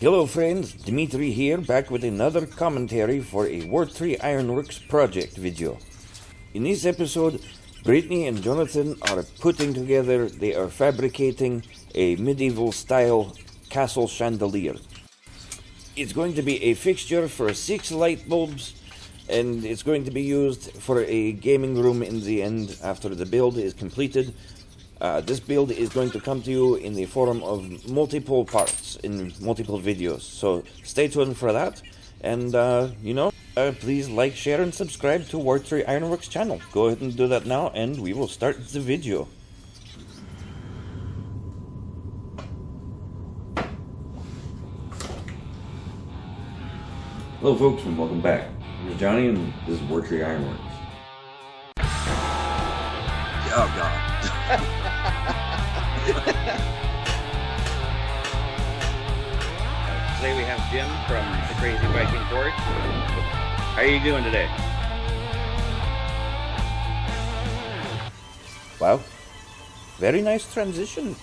Hello friends, Dimitri here, back with another commentary for a Ward 3 Ironworks project video. In this episode, Brittany and Jonathan are they are fabricating a medieval style castle chandelier. It's going to be a fixture for 6 light bulbs, and it's going to be used for a gaming room in the end after the build is completed. This build is going to come to you in the form of multiple parts in multiple videos, so stay tuned for that. And please like, share, and subscribe to Ward 3 Ironworks channel. Go ahead and do that now, and we will start the video. Hello folks, and welcome back. This is Johnny, and this is Ward 3 Ironworks. Oh god. Today we have Jim from the Crazy Viking Forge. How are you doing today? Wow, very nice transition.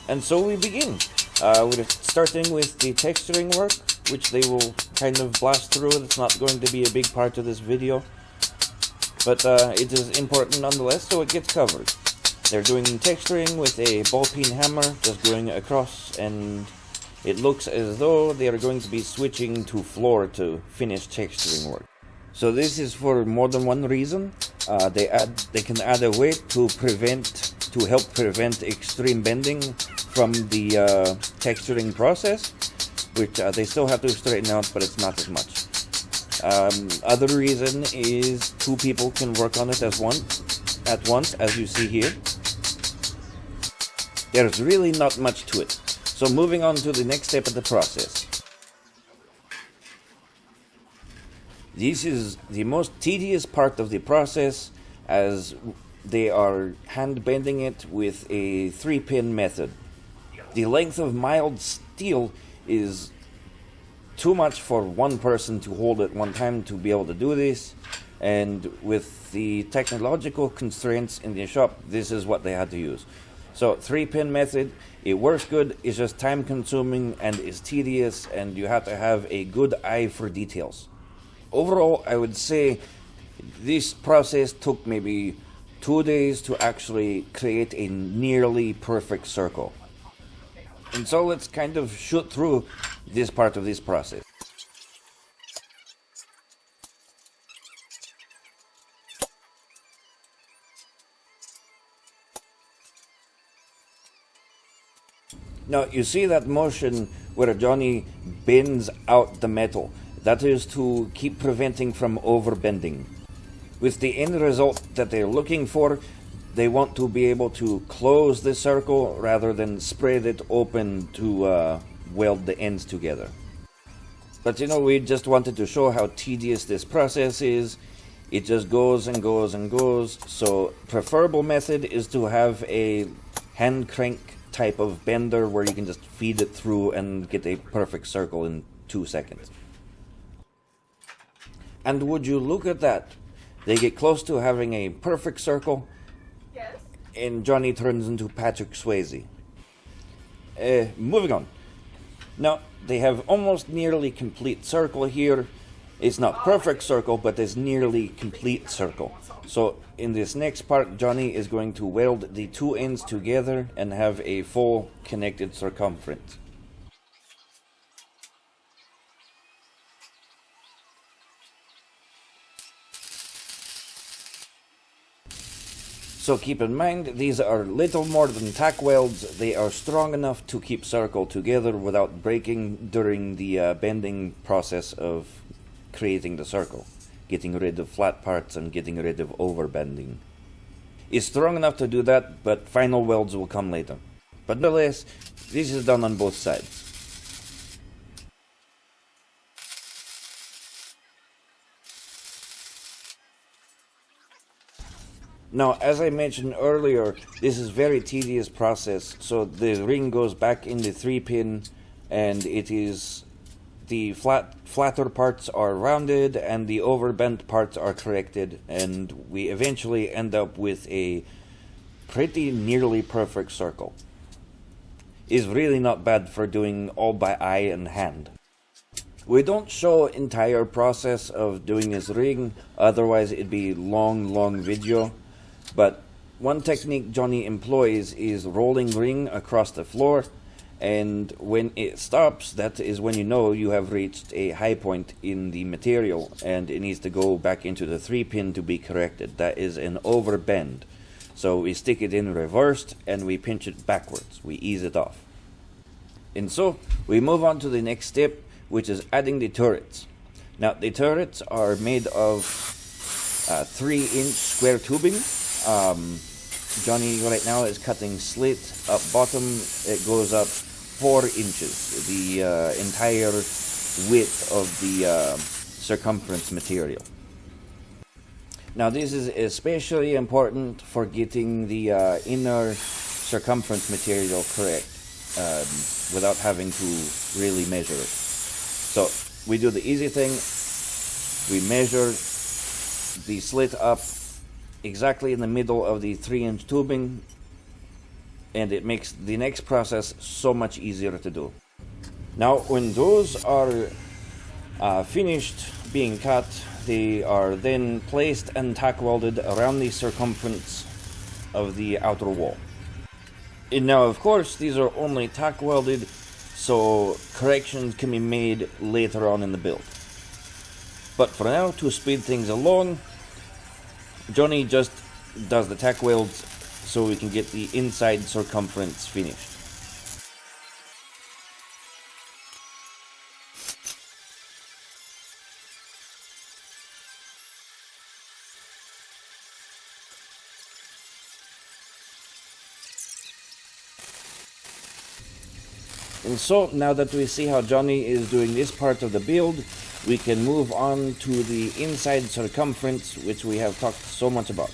And so we begin. We're starting with the texturing work, which they will kind of blast through. It's not going to be a big part of this video, but it is important nonetheless, so it gets covered. They're doing texturing with a ball peen hammer, just going across, and it looks as though they are going to be switching to floor to finish texturing work. So this is for more than one reason. They can add a weight to help prevent extreme bending from the texturing process, which they still have to straighten out, but it's not as much. Other reason is 2 people can work on it at once, as you see here. There's really not much to it. So moving on to the next step of the process. This is the most tedious part of the process, as they are hand bending it with a 3-pin method. The length of mild steel is too much for one person to hold at one time to be able to do this, and with the technological constraints in the shop, this is what they had to use. So 3-pin method, it works good, it's just time consuming and is tedious, and you have to have a good eye for details. Overall, I would say this process took maybe 2 days to actually create a nearly perfect circle. And so let's kind of shoot through this part of this process. Now you see that motion where Johnny bends out the metal. That is to keep preventing from overbending. With the end result that they're looking for, they want to be able to close the circle rather than spread it open to weld the ends together. But we just wanted to show how tedious this process is. It just goes and goes and goes. So preferable method is to have a hand crank type of bender where you can just feed it through and get a perfect circle in 2 seconds. And would you look at that? They get close to having a perfect circle. Yes. And Johnny turns into Patrick Swayze. Moving on. Now, they have almost nearly complete circle here. It's not perfect circle, but it's nearly complete circle. So in this next part, Johnny is going to weld the 2 ends together and have a full connected circumference. So keep in mind, these are little more than tack welds. They are strong enough to keep circle together without breaking during the bending process of creating the circle. Getting rid of flat parts and getting rid of overbending. It's strong enough to do that, but final welds will come later. But nonetheless, this is done on both sides. Now, as I mentioned earlier, this is a very tedious process. So the ring goes back in the 3-pin, and it is the flatter parts are rounded and the overbent parts are corrected, and we eventually end up with a pretty nearly perfect circle. is really not bad for doing all by eye and hand. We don't show entire process of doing this rig, otherwise it'd be long video, but one technique Johnny employs is rolling ring across the floor, and when it stops, that is when you know you have reached a high point in the material and it needs to go back into the 3-pin to be corrected. That is an overbend. So we stick it in reversed and we pinch it backwards. We ease it off. And so we move on to the next step, which is adding the turrets. Now the turrets are made of 3-inch square tubing. Johnny right now is cutting slit up bottom. It goes up 4 inches, the entire width of the circumference material. Now this is especially important for getting the inner circumference material correct without having to really measure it. So we do the easy thing. We measure the slit up exactly in the middle of the 3-inch tubing, and it makes the next process so much easier to do. Now when those are finished being cut, they are then placed and tack welded around the circumference of the outer wall. And now of course these are only tack welded, so corrections can be made later on in the build. But for now, to speed things along, Johnny just does the tack welds so we can get the inside circumference finished. And so now that we see how Johnny is doing this part of the build, we can move on to the inside circumference, which we have talked so much about.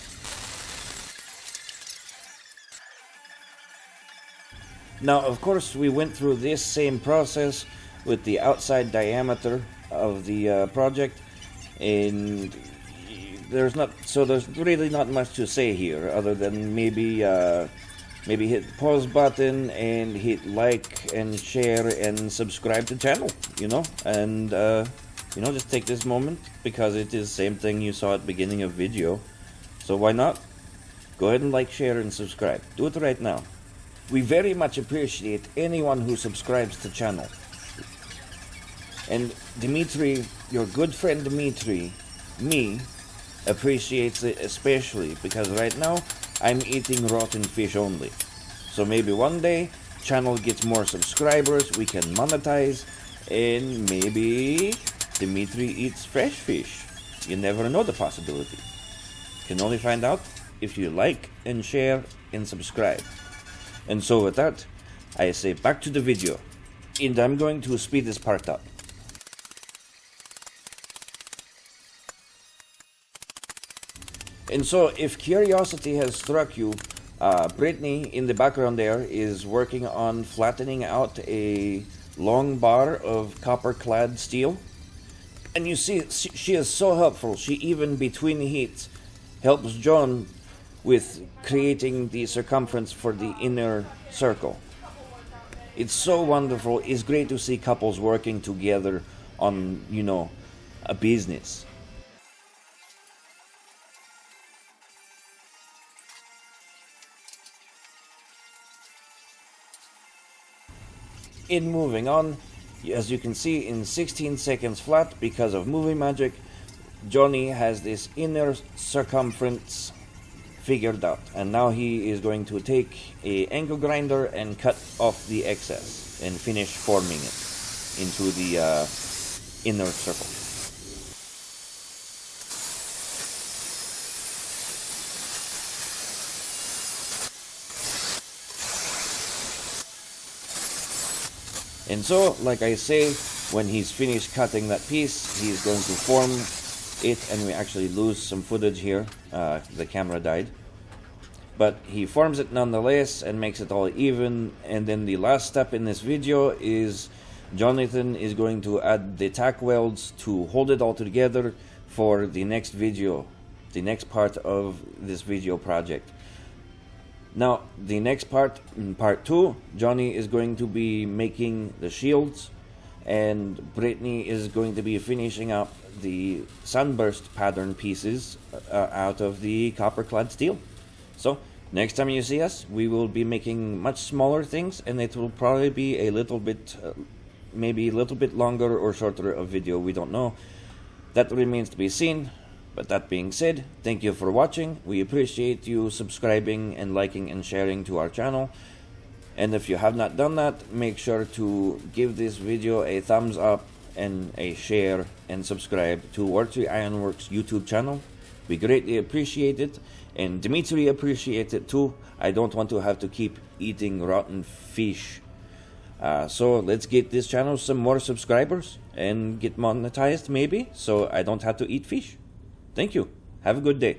Now of course we went through this same process with the outside diameter of the project, and there's really not much to say here other than maybe hit the pause button and hit like and share and subscribe to the channel, and just take this moment because it is the same thing you saw at the beginning of video. So why not? Go ahead and like, share and subscribe. Do it right now. We very much appreciate anyone who subscribes to the channel. And Dimitri, your good friend Dimitri, me, appreciates it especially because right now I'm eating rotten fish only. So maybe one day channel gets more subscribers, we can monetize, and maybe Dimitri eats fresh fish. You never know the possibility. You can only find out if you like and share and subscribe. And so with that, I say back to the video, and I'm going to speed this part up. And so if curiosity has struck you, Brittany in the background there is working on flattening out a long bar of copper clad steel. And you see, she is so helpful. She even between heats helps John with creating the circumference for the inner circle. It's so wonderful. It's great to see couples working together on, a business. In moving on, as you can see, in 16 seconds flat, because of movie magic, Johnny has this inner circumference figured out, and now he is going to take a angle grinder and cut off the excess and finish forming it into the inner circle. And so, like I say, when he's finished cutting that piece, he's going to form it, and we actually lose some footage here. The camera died. But he forms it nonetheless and makes it all even. And then the last step in this video is Jonathan is going to add the tack welds to hold it all together for the next video, the next part of this video project. Now, the next part, in part 2, Johnny is going to be making the shields, and Brittany is going to be finishing up the sunburst pattern pieces out of the copper-clad steel. So, next time you see us, we will be making much smaller things, and it will probably be a little bit, maybe a little bit longer or shorter of video, we don't know. That remains to be seen. But that being said, thank you for watching. We appreciate you subscribing and liking and sharing to our channel. And if you have not done that, make sure to give this video a thumbs up and a share and subscribe to War3 Ironworks YouTube channel. We greatly appreciate it, and Dimitri appreciates it too. I don't want to have to keep eating rotten fish. So let's get this channel some more subscribers and get monetized maybe, so I don't have to eat fish. Thank you. Have a good day.